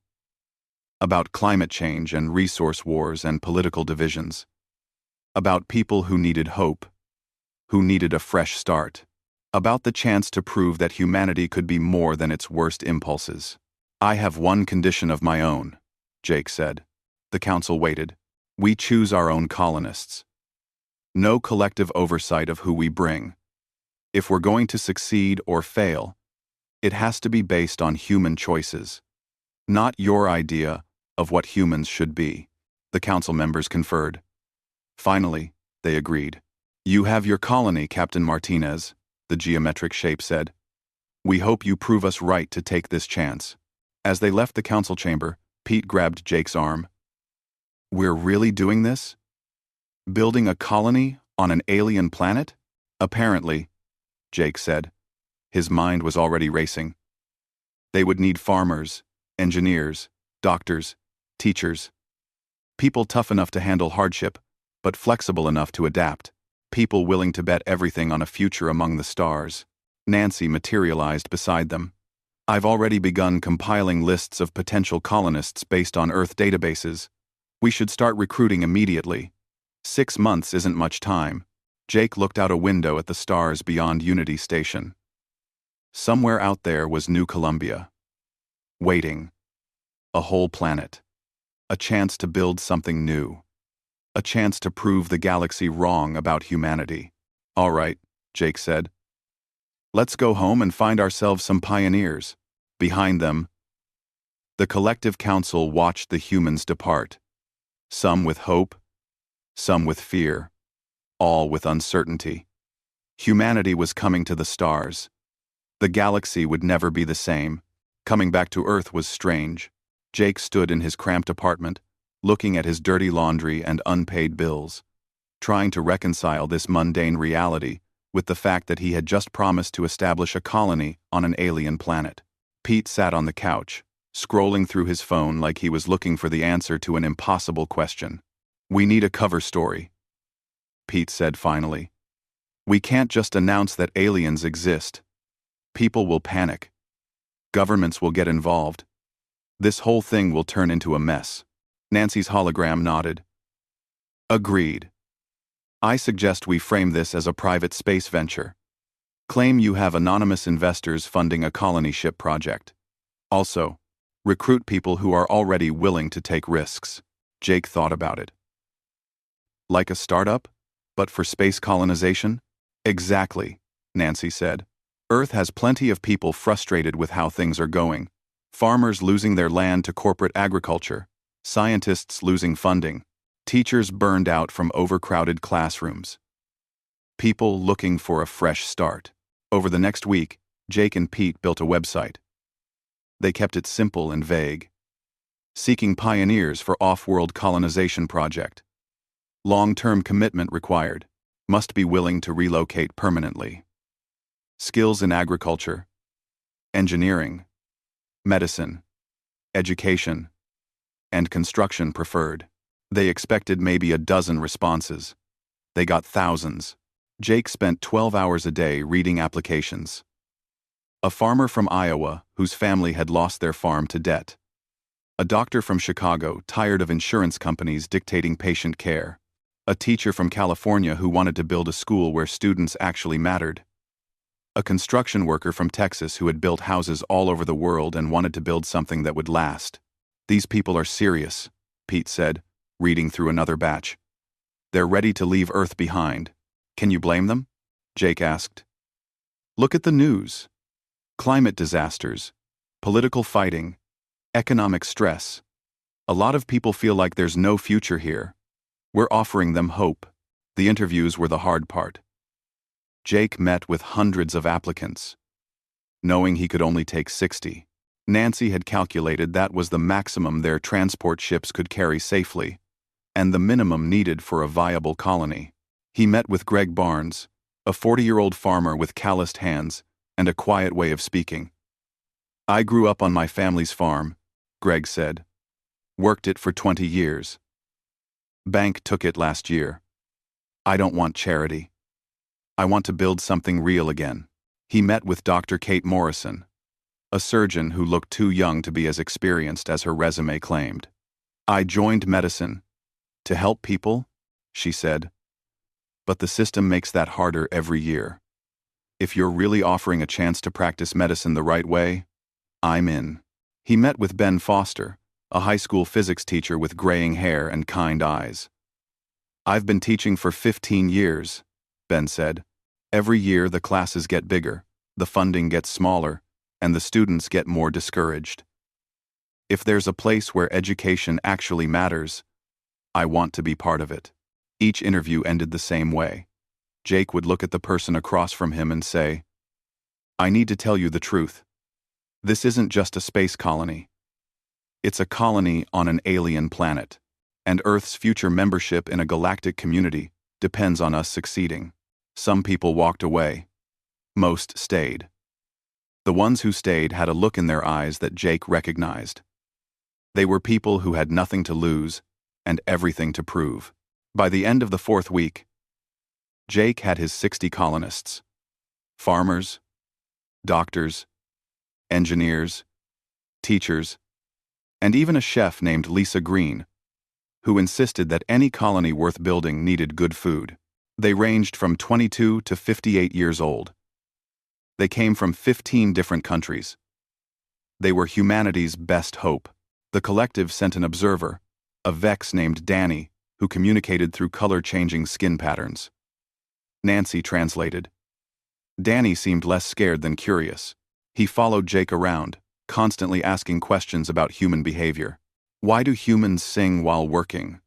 About climate change and resource wars and political divisions. About people who needed hope, who needed a fresh start. About the chance to prove that humanity could be more than its worst impulses. I have one condition of my own, Jake said. The council waited. We choose our own colonists. No collective oversight of who we bring. If we're going to succeed or fail, it has to be based on human choices, not your idea of what humans should be. The council members conferred. Finally, they agreed. You have your colony, Captain Martinez, the geometric shape said. We hope you prove us right to take this chance. As they left the council chamber, Pete grabbed Jake's arm. We're really doing this? Building a colony on an alien planet? Apparently, Jake said. His mind was already racing. They would need farmers, engineers, doctors, teachers. People tough enough to handle hardship, but flexible enough to adapt. People willing to bet everything on a future among the stars. Nancy materialized beside them. I've already begun compiling lists of potential colonists based on Earth databases. We should start recruiting immediately. 6 months isn't much time. Jake looked out a window at the stars beyond Unity Station. Somewhere out there was New Columbia. Waiting. A whole planet. A chance to build something new. A chance to prove the galaxy wrong about humanity. All right, Jake said. Let's go home and find ourselves some pioneers. Behind them, the collective council watched the humans depart. Some with hope, some with fear, all with uncertainty. Humanity was coming to the stars. The galaxy would never be the same. Coming back to Earth was strange. Jake stood in his cramped apartment, looking at his dirty laundry and unpaid bills, trying to reconcile this mundane reality with the fact that he had just promised to establish a colony on an alien planet. Pete sat on the couch, scrolling through his phone like he was looking for the answer to an impossible question. We need a cover story, Pete said finally. We can't just announce that aliens exist. People will panic. Governments will get involved. This whole thing will turn into a mess. Nancy's hologram nodded. Agreed. I suggest we frame this as a private space venture. Claim you have anonymous investors funding a colony ship project. Also, recruit people who are already willing to take risks. Jake thought about it. Like a startup, but for space colonization? Exactly, Nancy said. Earth has plenty of people frustrated with how things are going. Farmers losing their land to corporate agriculture. Scientists losing funding. Teachers burned out from overcrowded classrooms. People looking for a fresh start. Over the next week, Jake and Pete built a website. They kept it simple and vague. Seeking pioneers for off-world colonization project. Long-term commitment required. Must be willing to relocate permanently. Skills in agriculture, engineering, medicine, education, and construction preferred. They expected maybe a dozen responses. They got thousands. Jake spent 12 hours a day reading applications. A farmer from Iowa whose family had lost their farm to debt. A doctor from Chicago, tired of insurance companies dictating patient care. A teacher from California who wanted to build a school where students actually mattered. A construction worker from Texas who had built houses all over the world and wanted to build something that would last. These people are serious, Pete said, reading through another batch. They're ready to leave Earth behind. Can you blame them? Jake asked. Look at the news. Climate disasters, political fighting, economic stress. A lot of people feel like there's no future here. We're offering them hope. The interviews were the hard part. Jake met with hundreds of applicants. Knowing he could only take 60, Nancy had calculated that was the maximum their transport ships could carry safely, and the minimum needed for a viable colony. He met with Greg Barnes, a 40-year-old farmer with calloused hands and a quiet way of speaking. I grew up on my family's farm, Greg said. Worked it for 20 years. Bank took it last year. I don't want charity. I want to build something real again. He met with Dr. Kate Morrison, a surgeon who looked too young to be as experienced as her resume claimed. I joined medicine to help people, she said. But the system makes that harder every year. If you're really offering a chance to practice medicine the right way, I'm in. He met with Ben Foster, a high school physics teacher with graying hair and kind eyes. I've been teaching for 15 years, Ben said. Every year the classes get bigger, the funding gets smaller, and the students get more discouraged. If there's a place where education actually matters, I want to be part of it. Each interview ended the same way. Jake would look at the person across from him and say, I need to tell you the truth. This isn't just a space colony. It's a colony on an alien planet, and Earth's future membership in a galactic community depends on us succeeding. Some people walked away. Most stayed. The ones who stayed had a look in their eyes that Jake recognized. They were people who had nothing to lose and everything to prove. By the end of the 4th week, Jake had his 60 colonists. Farmers, doctors, engineers, teachers, and even a chef named Lisa Green, who insisted that any colony worth building needed good food. They ranged from 22 to 58 years old. They came from 15 different countries. They were humanity's best hope. The collective sent an observer, a Vex named Danny, who communicated through color-changing skin patterns. Nancy translated. Danny seemed less scared than curious. He followed Jake around, constantly asking questions about human behavior. Why do humans sing while working?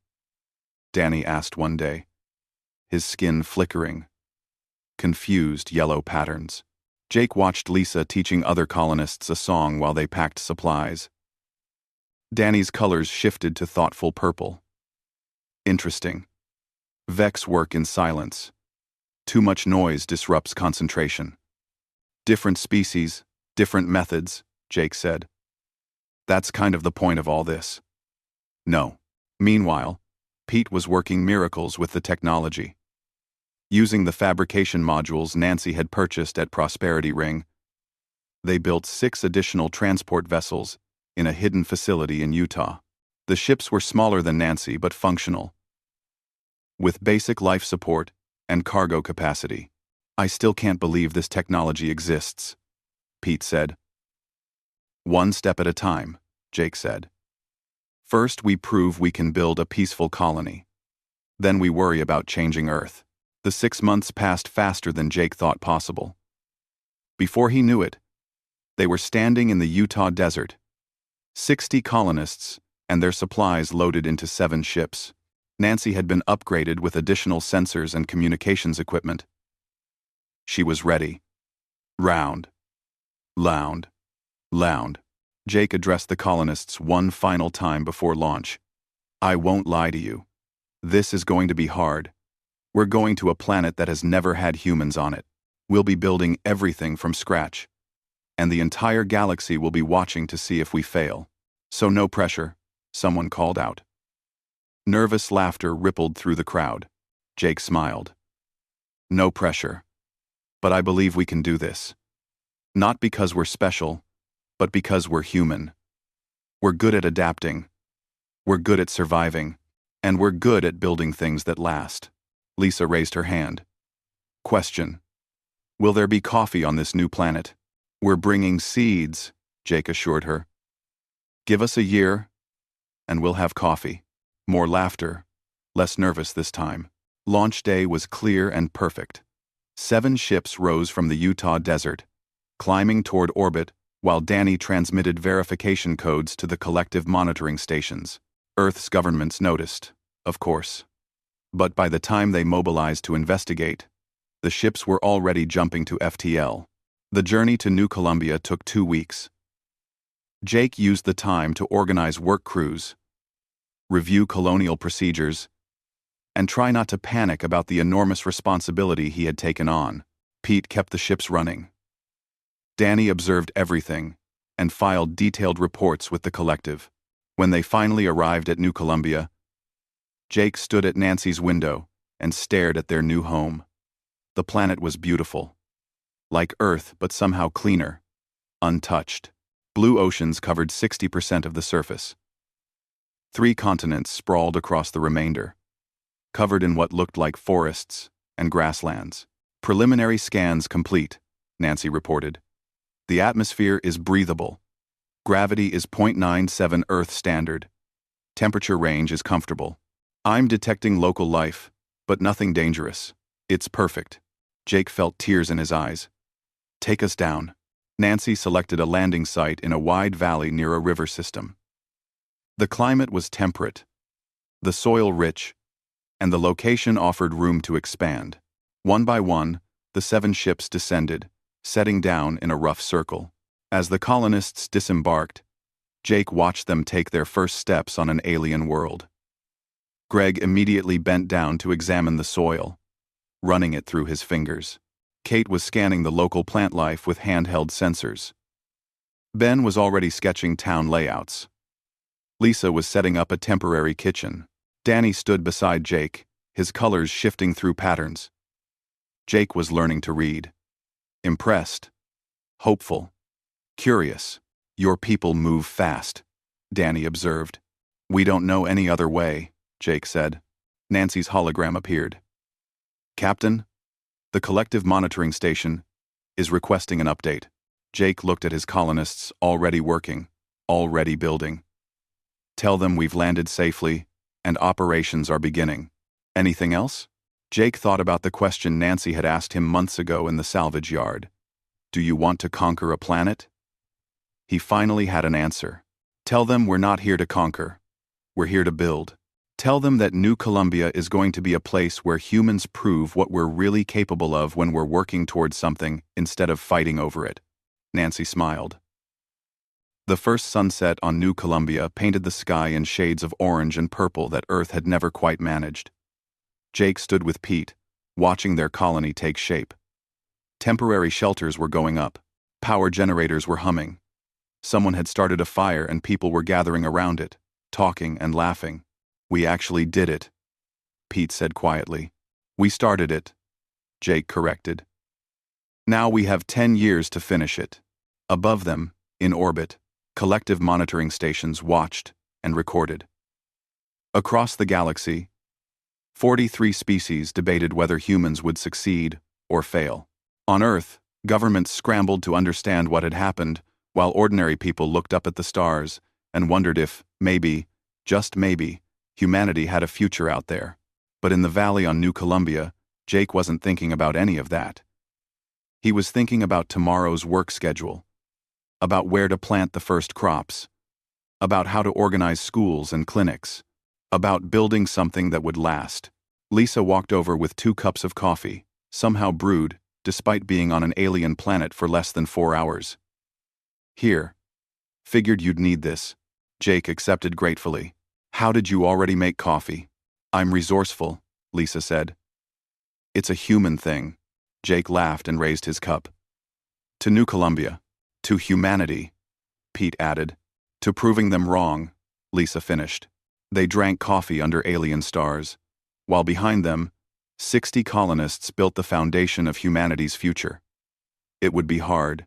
Danny asked one day, his skin flickering. Confused yellow patterns. Jake watched Lisa teaching other colonists a song while they packed supplies. Danny's colors shifted to thoughtful purple. Interesting. Vex work in silence. Too much noise disrupts concentration. Different species, different methods, Jake said. That's kind of the point of all this. No. Meanwhile, Pete was working miracles with the technology. Using the fabrication modules Nancy had purchased at Prosperity Ring, they built 6 additional transport vessels in a hidden facility in Utah. The ships were smaller than Nancy but functional, with basic life support and cargo capacity. I still can't believe this technology exists, Pete said. One step at a time, Jake said. First, we prove we can build a peaceful colony. Then we worry about changing Earth. The 6 months passed faster than Jake thought possible. Before he knew it, they were standing in the Utah desert. 60 colonists and their supplies loaded into 7 ships. Nancy had been upgraded with additional sensors and communications equipment. She was ready. Round. Lound. Lound. Jake addressed the colonists one final time before launch. I won't lie to you. This is going to be hard. We're going to a planet that has never had humans on it. We'll be building everything from scratch. And the entire galaxy will be watching to see if we fail. So no pressure, someone called out. Nervous laughter rippled through the crowd. Jake smiled. No pressure. But I believe we can do this. Not because we're special, but because we're human. We're good at adapting. We're good at surviving. And we're good at building things that last. Lisa raised her hand. Question. Will there be coffee on this new planet? We're bringing seeds, Jake assured her. Give us a year, and we'll have coffee. More laughter, less nervous this time. Launch day was clear and perfect. 7 ships rose from the Utah desert, climbing toward orbit while Danny transmitted verification codes to the collective monitoring stations. Earth's governments noticed, of course. But by the time they mobilized to investigate, the ships were already jumping to FTL. The journey to New Columbia took 2 weeks. Jake used the time to organize work crews, review colonial procedures, and try not to panic about the enormous responsibility he had taken on. Pete kept the ships running. Danny observed everything and filed detailed reports with the collective. When they finally arrived at New Columbia, Jake stood at Nancy's window and stared at their new home. The planet was beautiful. Like Earth, but somehow cleaner, untouched. Blue oceans covered 60% of the surface. 3 continents sprawled across the remainder, covered in what looked like forests and grasslands. Preliminary scans complete, Nancy reported. The atmosphere is breathable. Gravity is 0.97 Earth standard. Temperature range is comfortable. I'm detecting local life, but nothing dangerous. It's perfect. Jake felt tears in his eyes. Take us down. Nancy selected a landing site in a wide valley near a river system. The climate was temperate, the soil rich, and the location offered room to expand. One by one, the 7 ships descended, setting down in a rough circle. As the colonists disembarked, Jake watched them take their first steps on an alien world. Greg immediately bent down to examine the soil, running it through his fingers. Kate was scanning the local plant life with handheld sensors. Ben was already sketching town layouts. Lisa was setting up a temporary kitchen. Danny stood beside Jake, his colors shifting through patterns. Jake was learning to read. Impressed, hopeful, curious. Your people move fast, Danny observed. We don't know any other way, Jake said. Nancy's hologram appeared. Captain, the collective monitoring station is requesting an update. Jake looked at his colonists, already working, already building. Tell them we've landed safely and operations are beginning. Anything else? Jake thought about the question Nancy had asked him months ago in the salvage yard. Do you want to conquer a planet? He finally had an answer. Tell them we're not here to conquer. We're here to build. Tell them that New Columbia is going to be a place where humans prove what we're really capable of when we're working towards something instead of fighting over it. Nancy smiled. The first sunset on New Columbia painted the sky in shades of orange and purple that Earth had never quite managed. Jake stood with Pete, watching their colony take shape. Temporary shelters were going up. Power generators were humming. Someone had started a fire and people were gathering around it, talking and laughing. We actually did it, Pete said quietly. We started it, Jake corrected. Now we have 10 years to finish it. Above them, in orbit, collective monitoring stations watched and recorded. Across the galaxy, 43 species debated whether humans would succeed or fail. On Earth, governments scrambled to understand what had happened, while ordinary people looked up at the stars and wondered if, maybe, just maybe, humanity had a future out there. But in the valley on New Columbia, Jake wasn't thinking about any of that. He was thinking about tomorrow's work schedule, about where to plant the first crops, about how to organize schools and clinics, about building something that would last. Lisa walked over with 2 cups of coffee, somehow brewed, despite being on an alien planet for less than 4 hours. Here. Figured you'd need this. Jake accepted gratefully. How did you already make coffee? I'm resourceful, Lisa said. It's a human thing. Jake laughed and raised his cup. To New Columbia. To humanity, Pete added. To proving them wrong, Lisa finished. They drank coffee under alien stars, while behind them, 60 colonists built the foundation of humanity's future. It would be hard.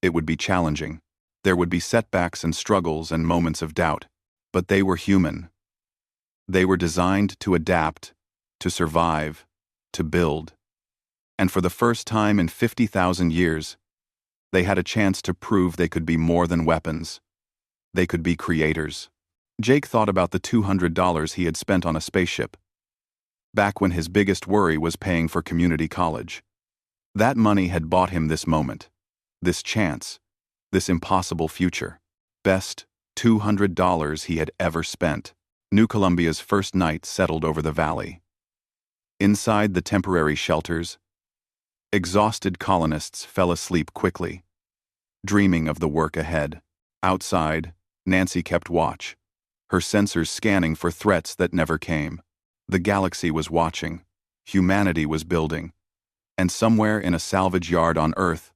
It would be challenging. There would be setbacks and struggles and moments of doubt, but they were human. They were designed to adapt, to survive, to build. And for the first time in 50,000 years, they had a chance to prove they could be more than weapons. They could be creators. Jake thought about the $200 he had spent on a spaceship, back when his biggest worry was paying for community college. That money had bought him this moment, this chance, this impossible future. Best $200 he had ever spent. New Columbia's first night settled over the valley. Inside the temporary shelters, exhausted colonists fell asleep quickly, dreaming of the work ahead. Outside, Nancy kept watch, her sensors scanning for threats that never came. The galaxy was watching, humanity was building, and somewhere in a salvage yard on Earth,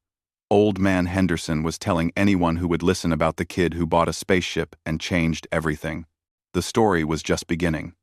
Old Man Henderson was telling anyone who would listen about the kid who bought a spaceship and changed everything. The story was just beginning.